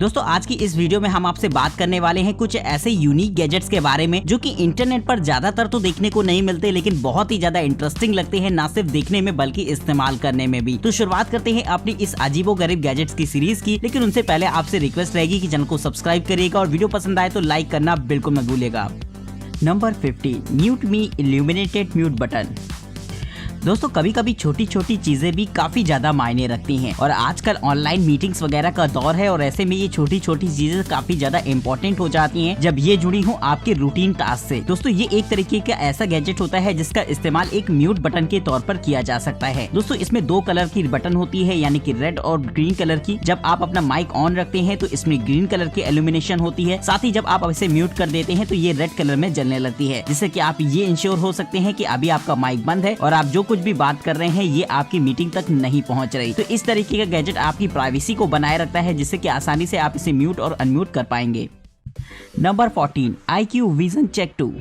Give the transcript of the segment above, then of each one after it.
दोस्तों आज की इस वीडियो में हम आपसे बात करने वाले हैं कुछ ऐसे यूनिक गैजेट्स के बारे में जो कि इंटरनेट पर ज्यादातर तो देखने को नहीं मिलते, लेकिन बहुत ही ज्यादा इंटरेस्टिंग लगते हैं, ना सिर्फ देखने में बल्कि इस्तेमाल करने में भी। तो शुरुआत करते हैं अपनी इस अजीबोगरीब गैजेट्स की सीरीज की, लेकिन उनसे पहले आपसे रिक्वेस्ट रहेगी कि चैनल को सब्सक्राइब करिएगा और वीडियो पसंद आए तो लाइक करना बिल्कुल मत भूलिएगा। नंबर 50, म्यूट मी इल्यूमिनेटेड म्यूट बटन। दोस्तों कभी कभी छोटी छोटी चीजें भी काफी ज्यादा मायने रखती हैं और आजकल ऑनलाइन मीटिंग्स वगैरह का दौर है और ऐसे में ये छोटी छोटी चीजें काफी ज्यादा इंपॉर्टेंट हो जाती हैं जब ये जुड़ी हो आपके रूटीन टास्क से। दोस्तों ये एक तरीके का ऐसा गैजेट होता है जिसका इस्तेमाल एक म्यूट बटन के तौर पर किया जा सकता है। दोस्तों इसमें 2 कलर की बटन होती है, यानी कि रेड और ग्रीन कलर की। जब आप अपना माइक ऑन रखते हैं तो इसमें ग्रीन कलर की इल्यूमिनेशन होती है, साथ ही जब आप इसे म्यूट कर देते हैं तो ये रेड कलर में जलने लगती है, जिससे कि आप ये इंश्योर हो सकते हैं कि अभी आपका माइक बंद है और आप जो कुछ भी बात कर रहे हैं ये आपकी मीटिंग तक नहीं पहुंच रही। तो इस तरीके का गैजेट आपकी प्राइवेसी को बनाए रखता है, जिससे कि आसानी से आप इसे म्यूट और अनम्यूट कर पाएंगे। Number 14, IQ vision check 2।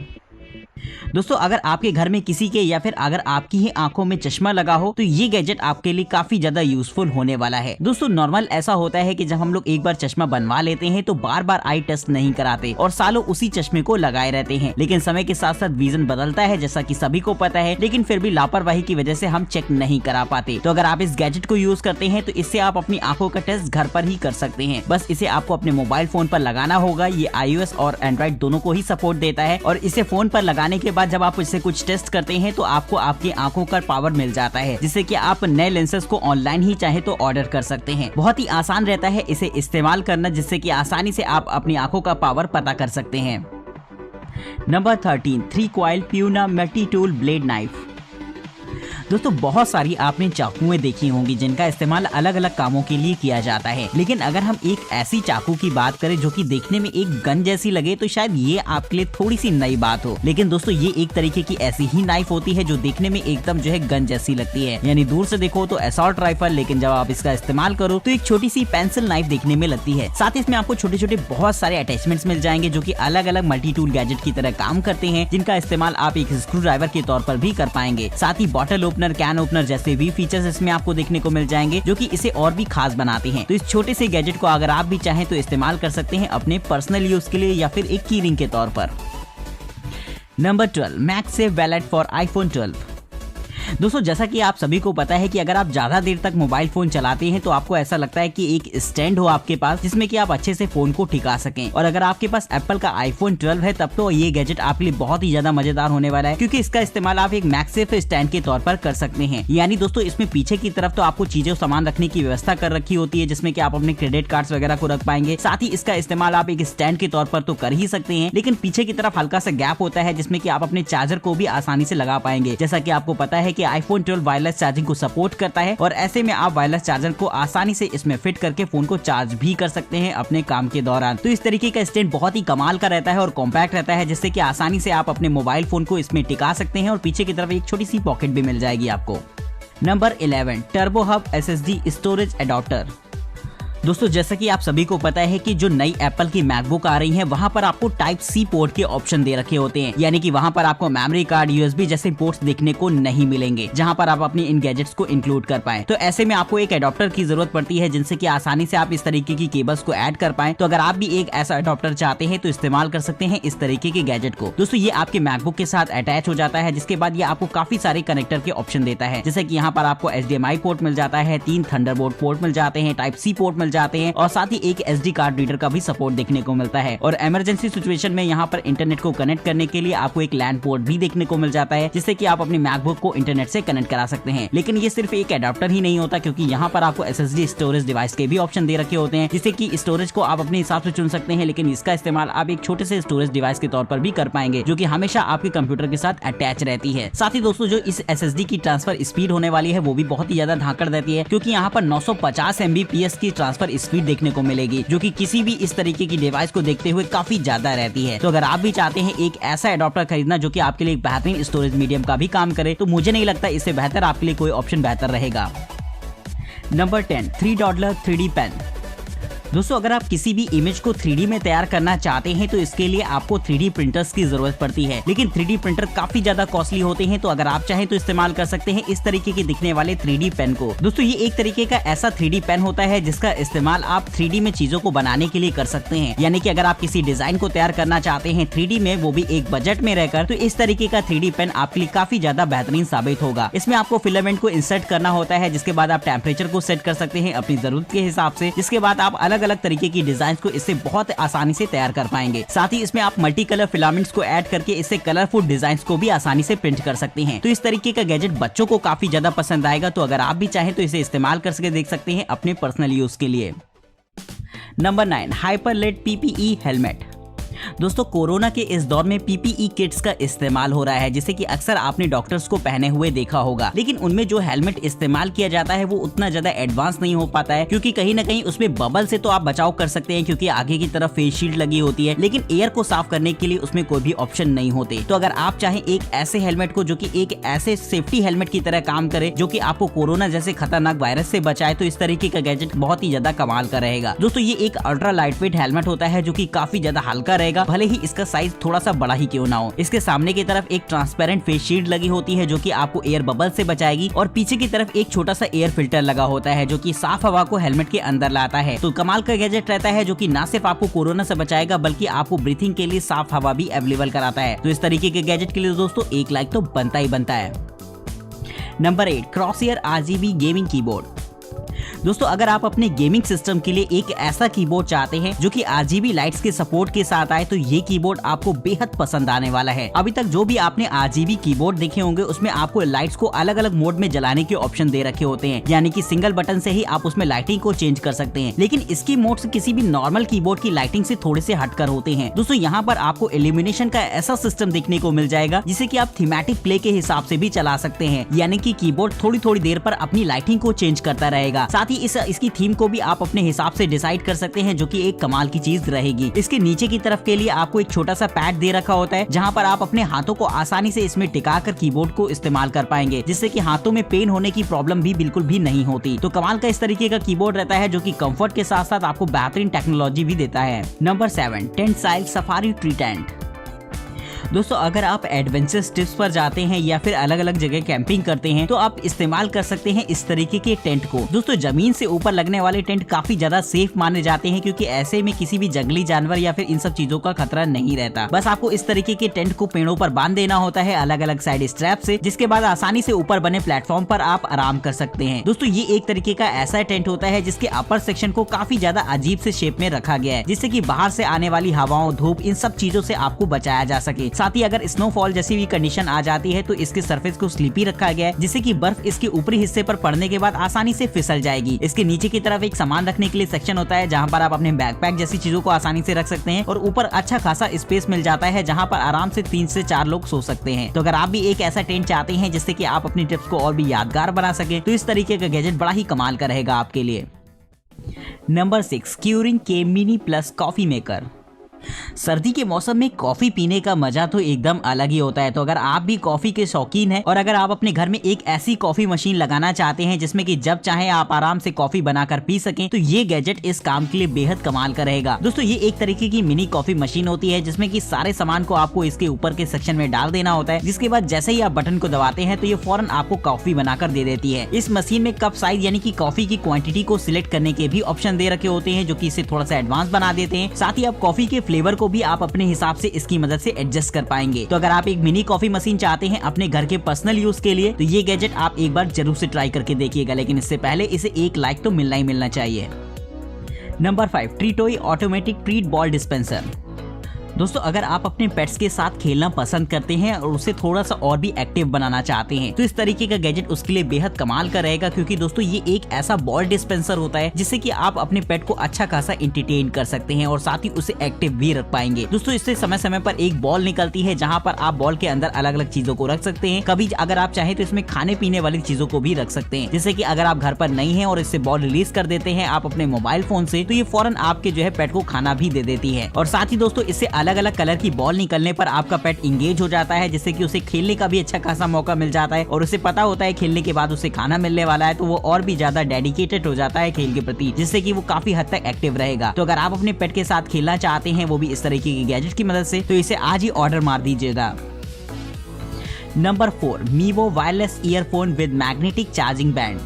दोस्तों अगर आपके घर में किसी के या फिर अगर आपकी ही आंखों में चश्मा लगा हो तो ये गैजेट आपके लिए काफी ज्यादा यूजफुल होने वाला है। दोस्तों नॉर्मल ऐसा होता है कि जब हम लोग एक बार चश्मा बनवा लेते हैं तो बार बार आई टेस्ट नहीं कराते और सालों उसी चश्मे को लगाए रहते हैं, लेकिन समय के साथ साथ विजन बदलता है जैसा कि सभी को पता है, लेकिन फिर भी लापरवाही की वजह से हम चेक नहीं करा पाते। तो अगर आप इस गैजेट को यूज करते हैं तो इससे आप अपनी आंखों का टेस्ट घर पर ही कर सकते हैं। बस इसे आपको अपने मोबाइल फोन पर लगाना होगा। ये iOS और एंड्रॉइड दोनों को ही सपोर्ट देता है और इसे फोन पर लगाने के बाद जब आप इससे कुछ टेस्ट करते हैं तो आपको आपकी आंखों का पावर मिल जाता है, जिससे कि आप नए लेंसेज को ऑनलाइन ही चाहे तो ऑर्डर कर सकते हैं। बहुत ही आसान रहता है इसे इस्तेमाल करना, जिससे कि आसानी से आप अपनी आंखों का पावर पता कर सकते हैं। नंबर 13, 3 कॉइल प्यूना मल्टी टूल ब्लेड नाइफ। दोस्तों बहुत सारी आपने चाकुएं देखी होंगी जिनका इस्तेमाल अलग अलग कामों के लिए किया जाता है, लेकिन अगर हम एक ऐसी चाकू की बात करें जो कि देखने में एक गन जैसी लगे तो शायद ये आपके लिए थोड़ी सी नई बात हो। लेकिन दोस्तों ये एक तरीके की ऐसी ही नाइफ होती है जो देखने में एकदम जो है गन जैसी लगती है, यानी दूर से देखो तो असॉल्ट राइफल, लेकिन जब आप इसका इस्तेमाल करो तो एक छोटी सी पेंसिल नाइफ देखने में लगती है। साथ ही इसमें आपको छोटे छोटे बहुत सारे अटैचमेंट्स मिल जाएंगे जो की अलग अलग मल्टी टूल गैजेट की तरह काम करते हैं, जिनका इस्तेमाल आप एक स्क्रू ड्राइवर के तौर पर भी कर पाएंगे। साथ ही बॉटल ओपनर, कैन ओपनर जैसे भी फीचर्स इसमें आपको देखने को मिल जाएंगे जो कि इसे और भी खास बनाते हैं। तो इस छोटे से गैजेट को अगर आप भी चाहें तो इस्तेमाल कर सकते हैं अपने पर्सनल यूज के लिए या फिर एक की रिंग के तौर पर। Number 12, MagSafe wallet for iPhone 12। दोस्तों जैसा कि आप सभी को पता है कि अगर आप ज्यादा देर तक मोबाइल फोन चलाते हैं तो आपको ऐसा लगता है कि एक स्टैंड हो आपके पास जिसमें कि आप अच्छे से फोन को टिका सकें, और अगर आपके पास एप्पल का iPhone 12 है तब तो ये गैजेट आपके लिए बहुत ही ज्यादा मजेदार होने वाला है, क्योंकि इसका इस्तेमाल आप एक मैगसेफ स्टैंड के तौर पर कर सकते हैं। यानी दोस्तों इसमें पीछे की तरफ तो आपको चीजें सामान रखने की व्यवस्था कर रखी होती है जिसमें कि आप अपने क्रेडिट कार्ड्स वगैरह को रख पाएंगे। साथ ही इसका इस्तेमाल आप एक स्टैंड के तौर पर तो कर ही सकते हैं, लेकिन पीछे की तरफ हल्का सा गैप होता है जिसमें कि आप अपने चार्जर को भी आसानी से लगा पाएंगे। जैसा कि आपको पता है कि iPhone 12 वायरलेस चार्जिंग को सपोर्ट करता है और ऐसे में आप वायरलेस चार्जर को आसानी से इसमें फिट करके फोन को चार्ज भी कर सकते हैं अपने काम के दौरान। तो इस तरीके का स्टैंड बहुत ही कमाल का रहता है और कॉम्पैक्ट रहता है, जिससे कि आसानी से आप अपने मोबाइल फोन को इसमें टिका सकते हैं और पीछे की तरफ एक छोटी सी पॉकेट भी मिल जाएगी आपको। Number 11, turbo hub SSD storage adapter. दोस्तों जैसा कि आप सभी को पता है कि जो नई एप्पल की मैकबुक आ रही है वहां पर आपको Type-C पोर्ट के ऑप्शन दे रखे होते हैं, यानी कि वहां पर आपको मेमोरी कार्ड, USB जैसे पोर्ट्स देखने को नहीं मिलेंगे जहां पर आप अपनी इन गैजेट्स को इंक्लूड कर पाएं। तो ऐसे में आपको एक एडाप्टर की जरूरत पड़ती है जिनसे कि आसानी से आप इस तरीके की केबल्स को ऐड कर पाएं। तो अगर आप भी एक ऐसा एडाप्टर चाहते हैं तो इस्तेमाल कर सकते हैं इस तरीके के गैजेट को। दोस्तों ये आपके मैकबुक के साथ अटैच हो जाता है, जिसके बाद ये आपको काफी सारे कनेक्टर के ऑप्शन देता है, जैसे कि यहाँ पर आपको HDMI पोर्ट मिल जाता है, 3 थंडरबोल्ट पोर्ट मिल जाते हैं, Type-C पोर्ट मिल जाते हैं और साथ ही एक SD कार्ड रीडर का भी सपोर्ट देखने को मिलता है। और इमरजेंसी सिचुएशन में यहाँ पर इंटरनेट को कनेक्ट करने के लिए आपको एक लैन पोर्ट भी देखने को मिल जाता है, जिससे कि आप अपने मैकबुक को इंटरनेट से कनेक्ट करा सकते हैं। लेकिन ये सिर्फ एक एडाप्टर ही नहीं होता, क्योंकि यहाँ पर आपको SSD स्टोरेज डिवाइस के भी ऑप्शन दे रखे होते हैं, जिससे कि स्टोरेज को आप अपने हिसाब से चुन सकते हैं, लेकिन इसका इस्तेमाल आप एक छोटे से स्टोरेज डिवाइस के तौर पर भी कर पाएंगे जो कि हमेशा आपके कंप्यूटर के साथ अटैच रहती है। साथ ही दोस्तों जो इस SSD की ट्रांसफर स्पीड होने वाली है वो भी बहुत ही ज्यादा धाकड़ देती है, क्योंकि यहाँ पर 950 Mbps की ट्रांसफर स्पीड देखने को मिलेगी, जो कि किसी भी इस तरीके की डिवाइस को देखते हुए काफी ज्यादा रहती है। तो अगर आप भी चाहते हैं एक ऐसा एडाप्टर खरीदना जो कि आपके लिए एक बेहतरीन स्टोरेज मीडियम का भी काम करे, तो मुझे नहीं लगता इससे बेहतर आपके लिए कोई ऑप्शन बेहतर रहेगा। Number 10, 3 dollar 3D pen. दोस्तों अगर आप किसी भी इमेज को 3D में तैयार करना चाहते हैं तो इसके लिए आपको 3D प्रिंटर्स की जरूरत पड़ती है, लेकिन 3D प्रिंटर काफी ज्यादा कॉस्टली होते हैं। तो अगर आप चाहें तो इस्तेमाल कर सकते हैं इस तरीके के दिखने वाले 3D पेन को। दोस्तों ये एक तरीके का ऐसा 3D पेन होता है जिसका इस्तेमाल आप 3D में चीजों को बनाने के लिए कर सकते हैं। यानी कि अगर आप किसी डिजाइन को तैयार करना चाहते हैं 3D में, वो भी एक बजट में रहकर, तो इस तरीके का 3D पेन आपके लिए काफी ज्यादा बेहतरीन साबित होगा। इसमें आपको फिलामेंट को इंसर्ट करना होता है, जिसके बाद आप टेम्परेचर को सेट कर सकते हैं अपनी जरूरत के हिसाब से, जिसके बाद आप अलग अलग तरीके की डिजाइन को इससे बहुत आसानी से तैयार कर पाएंगे। साथ ही इसमें आप मल्टी कलर फिलामेंट्स को ऐड करके इससे कलरफुल डिजाइन को भी आसानी से प्रिंट कर सकते हैं। तो इस तरीके का गैजेट बच्चों को काफी ज्यादा पसंद आएगा। तो अगर आप भी चाहें तो इसे इस्तेमाल करके देख सकते हैं अपने पर्सनल यूज के लिए। Number 9, हाइपरलेट PPE helmet. दोस्तों कोरोना के इस दौर में PPE किट्स का इस्तेमाल हो रहा है, जिसे कि अक्सर आपने डॉक्टर्स को पहने हुए देखा होगा, लेकिन उनमें जो हेलमेट इस्तेमाल किया जाता है वो उतना ज्यादा एडवांस नहीं हो पाता है, क्योंकि कहीं ना कहीं उसमें बबल से तो आप बचाव कर सकते हैं क्योंकि आगे की तरफ फेस शील्ड लगी होती है, लेकिन एयर को साफ करने के लिए उसमें कोई भी ऑप्शन नहीं होते। तो अगर आप चाहें एक ऐसे हेलमेट को जो कि एक ऐसे सेफ्टी हेलमेट की तरह काम करे, जो कि आपको कोरोना जैसे खतरनाक वायरस से बचाए, तो इस तरीके का गैजेट बहुत ही ज्यादा कमाल का रहेगा। दोस्तों ये एक अल्ट्रा लाइट वेट हेलमेट होता है जो कि काफी ज्यादा हल्का रहेगा, भले ही इसका साइज थोड़ा सा बड़ा ही क्यों ना हो। इसके सामने की तरफ एक ट्रांसपेरेंट फेस शील्ड लगी होती है जो कि आपको एयर बबल से बचाएगी, और पीछे की तरफ एक छोटा सा एयर फिल्टर लगा होता है जो कि साफ हवा को हेलमेट के अंदर लाता है। तो कमाल का गैजेट रहता है जो कि ना सिर्फ आपको कोरोना से बचाएगा बल्कि आपको ब्रीथिंग के लिए साफ हवा भी अवेलेबल कराता है। तो इस तरीके के गैजेट के लिए दोस्तों एक लाइक तो बनता ही बनता है। Number 8, क्रॉसईयर RGB gaming keyboard. दोस्तों अगर आप अपने गेमिंग सिस्टम के लिए एक ऐसा कीबोर्ड चाहते हैं जो कि RGB लाइट्स के सपोर्ट के साथ आए, तो ये कीबोर्ड आपको बेहद पसंद आने वाला है। अभी तक जो भी आपने RGB कीबोर्ड देखे होंगे उसमें आपको लाइट्स को अलग अलग मोड में जलाने के ऑप्शन दे रखे होते हैं, यानी कि सिंगल बटन से ही आप उसमें लाइटिंग को चेंज कर सकते हैं, लेकिन इसकी मोड्स किसी भी नॉर्मल कीबोर्ड की लाइटिंग से थोड़े से हटकर होते हैं। दोस्तों यहाँ पर आपको इल्यूमिनेशन का ऐसा सिस्टम देखने को मिल जाएगा जिसे कि आप थीमेटिक प्ले के हिसाब से भी चला सकते हैं, यानी कि कीबोर्ड थोड़ी थोड़ी देर पर अपनी लाइटिंग को चेंज करता रहेगा। साथ ही इसकी थीम को भी आप अपने हिसाब से डिसाइड कर सकते हैं, जो कि एक कमाल की चीज रहेगी। इसके नीचे की तरफ के लिए आपको एक छोटा सा पैड दे रखा होता है जहां पर आप अपने हाथों को आसानी से इसमें टिकाकर कीबोर्ड को इस्तेमाल कर पाएंगे, जिससे कि हाथों में पेन होने की प्रॉब्लम भी बिल्कुल भी नहीं होती। तो कमाल का इस तरीके का कीबोर्ड रहता है जो कि कंफर्ट के साथ साथ आपको बेहतरीन टेक्नोलॉजी भी देता है। Number 7, Tentsile safari tree tent. दोस्तों अगर आप एडवेंचर ट्रिप्स पर जाते हैं या फिर अलग अलग जगह कैंपिंग करते हैं तो आप इस्तेमाल कर सकते हैं इस तरीके के टेंट को। दोस्तों जमीन से ऊपर लगने वाले टेंट काफी ज्यादा सेफ माने जाते हैं, क्योंकि ऐसे में किसी भी जंगली जानवर या फिर इन सब चीजों का खतरा नहीं रहता। बस आपको इस तरीके के टेंट को पेड़ों पर बांध देना होता है अलग अलग साइड स्ट्रैप से, जिसके बाद आसानी से ऊपर बने प्लेटफॉर्म पर आप आराम कर सकते हैं। दोस्तों ये एक तरीके का ऐसा टेंट होता है जिसके अपर सेक्शन को काफी ज्यादा अजीब से शेप में रखा गया है, जिससे कि बाहर से आने वाली हवाओं, धूप, इन सब चीजों से आपको बचाया जा सके। साथ ही अगर स्नोफॉल जैसी भी कंडीशन आ जाती है तो इसके सरफेस को स्लिपी रखा गया है, जिससे कि बर्फ इसके ऊपरी हिस्से पर पड़ने के बाद आसानी से फिसल जाएगी। इसके नीचे की तरफ एक सामान रखने के लिए सेक्शन होता है जहां पर आप अपने बैकपैक जैसी चीजों को आसानी से रख सकते हैं, और ऊपर अच्छा खासा स्पेस मिल जाता है जहां पर आराम से 3 से 4 लोग सो सकते हैं। तो अगर आप भी एक ऐसा टेंट चाहते हैं जिससे कि आप अपनी ट्रिप्स को और भी यादगार बना सके, तो इस तरीके का गैजेट बड़ा ही कमाल का रहेगा आपके लिए। नंबर 6, क्यूरिंग के मिनी प्लस कॉफी मेकर। सर्दी के मौसम में कॉफी पीने का मजा तो एकदम अलग ही होता है। तो अगर आप भी कॉफी के शौकीन हैं और अगर आप अपने घर में एक ऐसी कॉफी मशीन लगाना चाहते हैं जिसमें कि जब चाहे आप आराम से कॉफी बनाकर पी सकें, तो ये गैजेट इस काम के लिए बेहद कमाल का रहेगा। दोस्तों ये एक तरीके की मिनी कॉफी मशीन होती है जिसमें कि सारे सामान को आपको इसके ऊपर के सेक्शन में डाल देना होता है, जिसके बाद जैसे ही आप बटन को दबाते हैं तो ये फौरन आपको कॉफी बनाकर दे देती है। इस मशीन में कप साइज यानी कि कॉफी की क्वांटिटी को सिलेक्ट करने के भी ऑप्शन दे रखे होते हैं, जो कि इसे थोड़ा सा एडवांस बना देते हैं। साथ ही आप कॉफी के फ्लेवर को भी आप अपने हिसाब से इसकी मदद से एडजस्ट कर पाएंगे। तो अगर आप एक मिनी कॉफी मशीन चाहते हैं अपने घर के पर्सनल यूज के लिए, तो ये गैजेट आप एक बार जरूर से ट्राई करके देखिएगा, लेकिन इससे पहले इसे एक लाइक तो मिलना ही मिलना चाहिए। Number 5, Treatoy automatic treat ball dispenser. दोस्तों अगर आप अपने पेट्स के साथ खेलना पसंद करते हैं और उसे थोड़ा सा और भी एक्टिव बनाना चाहते हैं, तो इस तरीके का गैजेट उसके लिए बेहद कमाल का रहेगा, क्योंकि दोस्तों ये एक ऐसा बॉल डिस्पेंसर होता है जिससे कि आप अपने पेट को अच्छा खासा एंटरटेन कर सकते हैं और साथ ही उसे एक्टिव भी रख पाएंगे। दोस्तों इससे समय समय पर एक बॉल निकलती है जहां पर आप बॉल के अंदर अलग अलग चीजों को रख सकते हैं। कभी अगर आप चाहें तो इसमें खाने पीने वाली चीजों को भी रख सकते हैं, जैसे कि अगर आप घर पर नहीं है और इससे बॉल रिलीज कर देते हैं आप अपने मोबाइल फोन से, तो ये फौरन आपके जो है पेट को खाना भी दे देती है। और साथ ही दोस्तों इससे अलग अलग अलग कलर की बॉल निकलने पर आपका पेट इंगेज हो जाता है, जिससे कि उसे खेलने का भी अच्छा खासा मौका मिल जाता है और उसे पता होता है खेलने के बाद उसे खाना मिलने वाला है, तो वो और भी ज्यादा डेडिकेटेड हो जाता है खेल के प्रति, जिससे कि वो काफी हद तक एक्टिव रहेगा। तो अगर आप अपने पेट के साथ खेलना चाहते हैं वो भी इस तरीके के गैजेट की मदद से, तो इसे आज ही ऑर्डर मार दीजिएगा। Number 4, Mivo wireless earphone with magnetic charging band.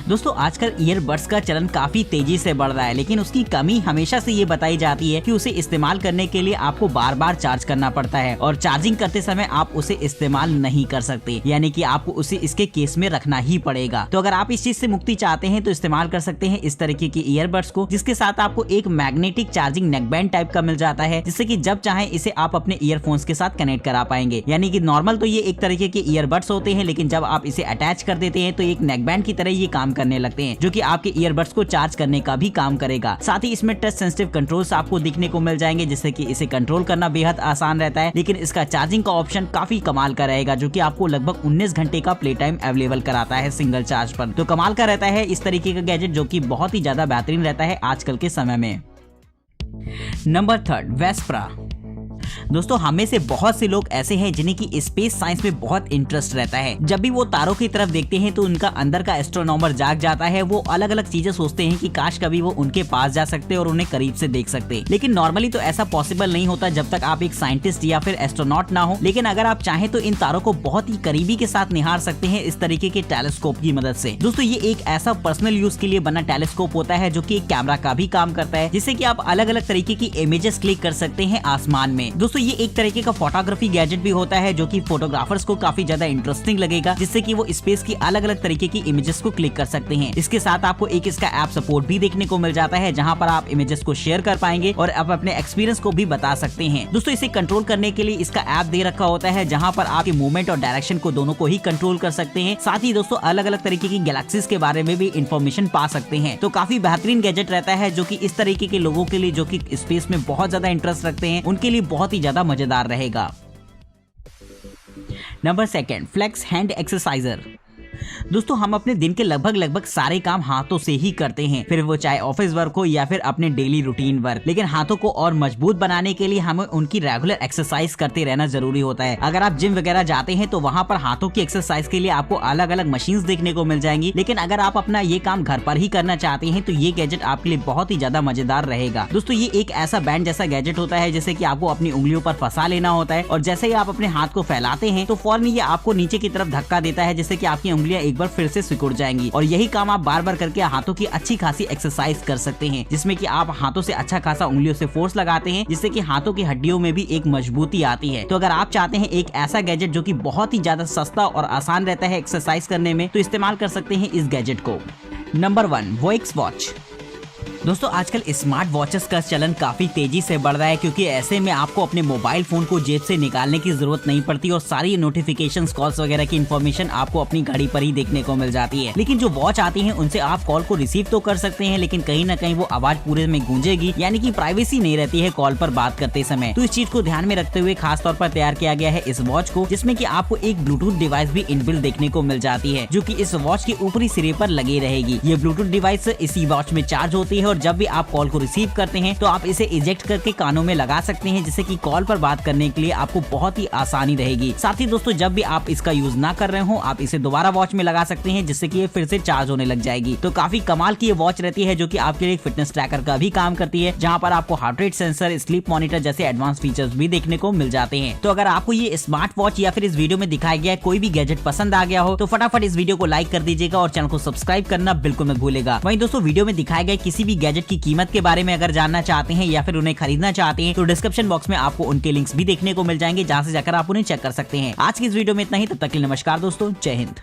दोस्तों आजकल ईयरबड्स का चलन काफी तेजी से बढ़ रहा है, लेकिन उसकी कमी हमेशा से ये बताई जाती है कि उसे इस्तेमाल करने के लिए आपको बार बार चार्ज करना पड़ता है और चार्जिंग करते समय आप उसे इस्तेमाल नहीं कर सकते, यानी कि आपको उसे इसके केस में रखना ही पड़ेगा। तो अगर आप इस चीज से मुक्ति चाहते हैं तो इस्तेमाल कर सकते हैं इस तरीके की ईयरबड्स को, जिसके साथ आपको एक मैग्नेटिक चार्जिंग नेकबैंड टाइप का मिल जाता है, जिससे कि जब चाहे इसे आप अपने ईयरफोन्स के साथ कनेक्ट करा पाएंगे। यानी कि नॉर्मल तो ये एक तरीके के ईयरबड्स होते हैं, लेकिन जब आप इसे अटैच कर देते हैं तो एक नेकबैंड की तरह ये काम करने लगते हैं, जो कि आपके ईयरबड्स को चार्ज करने का भी काम करेगा। साथ ही इसमें टच सेंसिटिव कंट्रोल्स आपको दिखने को मिल जाएंगे, जिससे कि इसे कंट्रोल करना बेहद आसान रहता है। लेकिन इसका चार्जिंग का ऑप्शन काफी कमाल का रहेगा, जो कि आपको लगभग 19 घंटे का प्ले टाइम अवेलेबल कराता है सिंगल चार्ज पर। तो कमाल का रहता है इस तरीके का गैजेट, जो कि बहुत ही ज्यादा बेहतरीन रहता है आजकल के समय में। नंबर 3, वेस्परा। दोस्तों हमें से बहुत से लोग ऐसे हैं जिन्हें की स्पेस साइंस में बहुत इंटरेस्ट रहता है। जब भी वो तारों की तरफ देखते हैं तो उनका अंदर का एस्ट्रोनॉमर जाग जाता है। वो अलग अलग चीजें सोचते हैं कि काश कभी वो उनके पास जा सकते और उन्हें करीब से देख सकते, लेकिन नॉर्मली तो ऐसा पॉसिबल नहीं होता जब तक आप एक साइंटिस्ट या फिर एस्ट्रोनॉट ना हो। लेकिन अगर आप चाहें तो इन तारों को बहुत ही करीबी के साथ निहार सकते हैं इस तरीके के टेलीस्कोप की मदद से। दोस्तों ये एक ऐसा पर्सनल यूज के लिए बना टेलीस्कोप होता है जो कि एक कैमरा का भी काम करता है, जिससे कि आप अलग अलग तरीके की इमेजेस क्लिक कर सकते हैं आसमान में। दोस्तों ये एक तरीके का फोटोग्राफी गैजेट भी होता है, जो कि फोटोग्राफर्स को काफी ज्यादा इंटरेस्टिंग लगेगा, जिससे कि वो स्पेस की अलग अलग तरीके की इमेजेस को क्लिक कर सकते हैं। इसके साथ आपको एक इसका ऐप सपोर्ट भी देखने को मिल जाता है, जहां पर आप इमेजेस को शेयर कर पाएंगे और आप अपने एक्सपीरियंस को भी बता सकते हैं। दोस्तों इसे कंट्रोल करने के लिए इसका ऐप दे रखा होता है, जहां पर आपके मूवमेंट और डायरेक्शन को दोनों को ही कंट्रोल कर सकते हैं। साथ ही दोस्तों अलग अलग तरीके की गैलेक्सीज के बारे में भी इंफॉर्मेशन पा सकते हैं। तो काफी बेहतरीन गैजेट रहता है, जो कि इस तरीके के लोगों के लिए जो कि स्पेस में बहुत ज्यादा इंटरेस्ट रखते हैं, उनके लिए बहुत ही ज्यादा मजेदार रहेगा। Number 2, flex hand exerciser. दोस्तों हम अपने दिन के लगभग सारे काम हाथों से ही करते हैं, फिर वो चाहे ऑफिस वर्क हो या फिर अपने डेली रूटीन वर्क। लेकिन हाथों को और मजबूत बनाने के लिए हमें उनकी रेगुलर एक्सरसाइज करते रहना जरूरी होता है। अगर आप जिम वगैरह जाते हैं तो वहाँ पर हाथों की एक्सरसाइज के लिए आपको अलग अलग मशीन्स देखने को मिल जाएंगी। लेकिन अगर आप अपना ये काम घर पर ही करना चाहते हैं तो ये गैजेट आपके लिए बहुत ही ज्यादा मजेदार रहेगा। दोस्तों ये एक ऐसा बैंड जैसा गैजेट होता है, जैसे कि आपको अपनी उंगलियों पर फंसा लेना होता है और जैसे ही आप अपने हाथ को फैलाते हैं तो फौरन ये आपको नीचे की तरफ धक्का देता है, जिससे कि आपकी उंगलियां एक बार फिर से सिकुड़ जाएंगी। और यही काम आप बार बार करके हाथों की अच्छी खासी एक्सरसाइज कर सकते हैं, जिसमें कि आप हाथों से अच्छा खासा उंगलियों से फोर्स लगाते हैं, जिससे कि हाथों की हड्डियों में भी एक मजबूती आती है। तो अगर आप चाहते हैं एक ऐसा गैजेट जो कि बहुत ही ज्यादा सस्ता और आसान रहता है एक्सरसाइज करने में, तो इस्तेमाल कर सकते हैं इस गैजेट को। Number 1, Voix watch. दोस्तों आजकल स्मार्ट वॉचेस का चलन काफी तेजी से बढ़ रहा है, क्योंकि ऐसे में आपको अपने मोबाइल फोन को जेब से निकालने की जरूरत नहीं पड़ती और सारी नोटिफिकेशंस, कॉल्स वगैरह की इन्फॉर्मेशन आपको अपनी घड़ी पर ही देखने को मिल जाती है। लेकिन जो वॉच आती है उनसे आप कॉल को रिसीव तो कर सकते हैं, लेकिन कहीं ना कहीं वो आवाज पूरे में गूंजेगी, यानी कि प्राइवेसी नहीं रहती है कॉल पर बात करते समय। तो इस चीज को ध्यान में रखते हुए खास तौर पर तैयार किया गया है इस वॉच को, जिसमें कि आपको एक ब्लूटूथ डिवाइस भी इनबिल्ट देखने को मिल जाती है, जो कि इस वॉच के ऊपरी सिरे पर लगी रहेगी। ये ब्लूटूथ डिवाइस इसी वॉच में चार्ज होती है और जब भी आप कॉल को रिसीव करते हैं तो आप इसे इजेक्ट करके कानों में लगा सकते हैं, जिससे कि कॉल पर बात करने के लिए आपको बहुत ही आसानी रहेगी। साथ ही दोस्तों जब भी आप इसका यूज ना कर रहे हो आप इसे दोबारा वॉच में लगा सकते हैं, जिससे कि ये फिर से चार्ज होने लग जाएगी। तो काफी कमाल की ये वॉच रहती है, जो कि आपके लिए फिटनेस ट्रैकर का भी काम करती है, जहां पर आपको heart rate sensor, sleep monitor जैसे एडवांस फीचर्स भी देखने को मिल जाते हैं। तो अगर आपको ये स्मार्ट वॉच या फिर इस वीडियो में दिखाया गया कोई भी गैजेट पसंद आ गया हो तो फटाफट इस वीडियो को लाइक कर दीजिएगा और चैनल को सब्सक्राइब करना बिल्कुल मत भूलेगा। वहीं दोस्तों वीडियो में दिखाए गए किसी भी गैजेट की कीमत के बारे में अगर जानना चाहते हैं या फिर उन्हें खरीदना चाहते हैं तो डिस्क्रिप्शन बॉक्स में आपको उनके लिंक्स भी देखने को मिल जाएंगे, जहां से जाकर आप उन्हें चेक कर सकते हैं। आज की इस वीडियो में इतना ही, तब तक के लिए नमस्कार दोस्तों, जय हिंद।